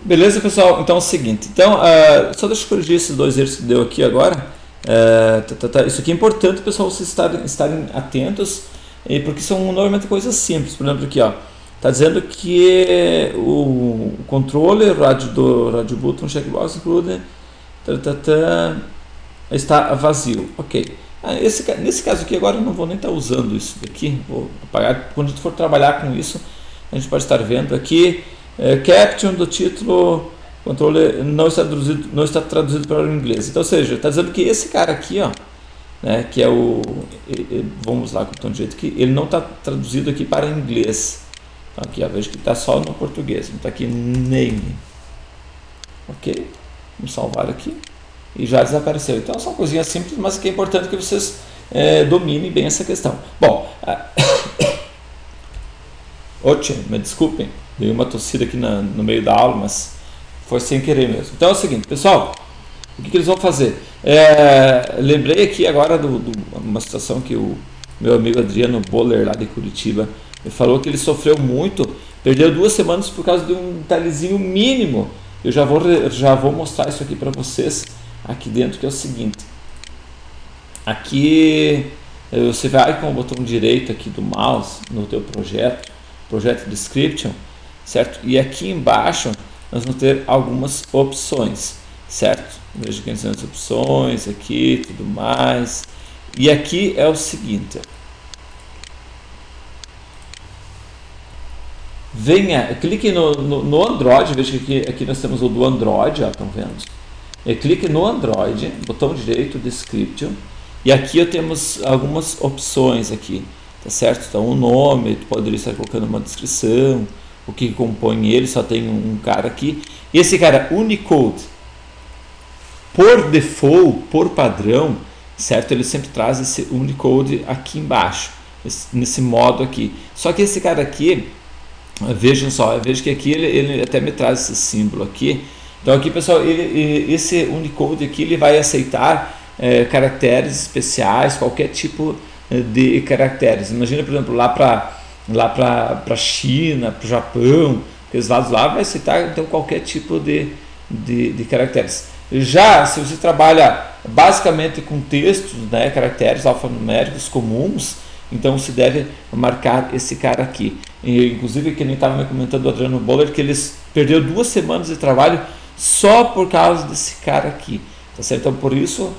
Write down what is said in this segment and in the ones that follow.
Beleza, pessoal? Então é o seguinte. Então, só deixa eu corrigir esses dois erros que deu aqui agora. Isso aqui é importante, pessoal, vocês estarem atentos, porque são normalmente coisas simples. Por exemplo, aqui, ó, tá dizendo que o controle radio button checkbox include está vazio. Ok. Nesse caso aqui agora eu não vou nem estar usando isso daqui. Vou apagar. Quando a gente for trabalhar com isso, a gente pode estar vendo aqui. Caption do título, controle não está traduzido para o inglês. Então, ou seja, está dizendo que esse cara aqui, ó, né, que é o, vamos lá com o botão direito aqui, ele não está traduzido aqui para inglês. Então, aqui, ó, vejo que está só no português. Então, está aqui name. Ok, vamos salvar aqui e já desapareceu. Então, são coisinhas simples, mas que é importante que vocês dominem bem essa questão. Bom, me desculpem. Dei uma tossida aqui no meio da aula, mas foi sem querer mesmo. Então é o seguinte, pessoal, o que eles vão fazer? Lembrei aqui agora de uma situação que o meu amigo Adriano Boller, lá de Curitiba, me falou que ele sofreu muito, perdeu 2 semanas por causa de um detalhezinho mínimo. Eu já vou mostrar isso aqui para vocês aqui dentro, que é o seguinte. Aqui você vai com o botão direito aqui do mouse no teu projeto Description, certo? E aqui embaixo nós vamos ter algumas opções, certo? Veja que são as opções aqui, tudo mais. E aqui é o seguinte, clique no Android, veja que aqui nós temos o do Android, ó, estão vendo? Clique no Android, botão direito, Description, e aqui temos algumas opções aqui, tá certo? Então o nome, tu poderia estar colocando uma descrição, o que compõe ele, só tem um cara aqui. Esse cara Unicode, por default, por padrão, certo? Ele sempre traz esse Unicode aqui embaixo, nesse modo aqui. Só que esse cara aqui, vejam só, veja que aqui ele até me traz esse símbolo aqui. Então aqui, pessoal, esse Unicode aqui ele vai aceitar caracteres especiais, qualquer tipo de caracteres. Imagina, por exemplo, lá para China, para o Japão, aqueles lados lá, vai aceitar então qualquer tipo de caracteres. Já se você trabalha basicamente com textos, né, caracteres alfanuméricos comuns, então se deve marcar esse cara aqui. Inclusive, que nem estava me comentando o Adriano Boller, que eles perdeu 2 semanas de trabalho só por causa desse cara aqui. Tá certo? Então, por isso,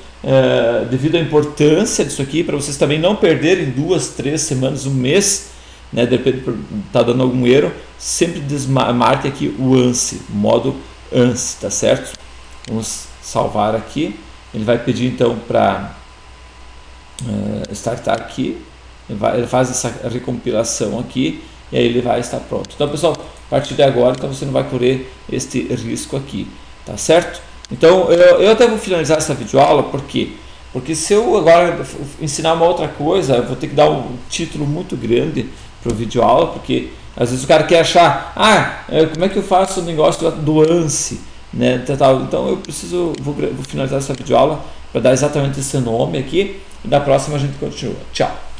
devido à importância disso aqui, para vocês também não perderem 2, 3 semanas, um mês, né, de repente está dando algum erro, sempre marque aqui o ANSI, modo ANSI, tá certo? Vamos salvar aqui. Ele vai pedir então para startar aqui, ele faz essa recompilação aqui e aí ele vai estar pronto. Então, pessoal, a partir de agora, então você não vai correr este risco aqui, tá certo? Então, eu até vou finalizar essa videoaula, por quê? Porque se eu agora ensinar uma outra coisa, eu vou ter que dar um título muito grande para o videoaula, porque às vezes o cara quer achar, como é que eu faço o negócio do ANSI, né? Então eu vou finalizar essa videoaula para dar exatamente esse nome aqui, e na próxima a gente continua. Tchau!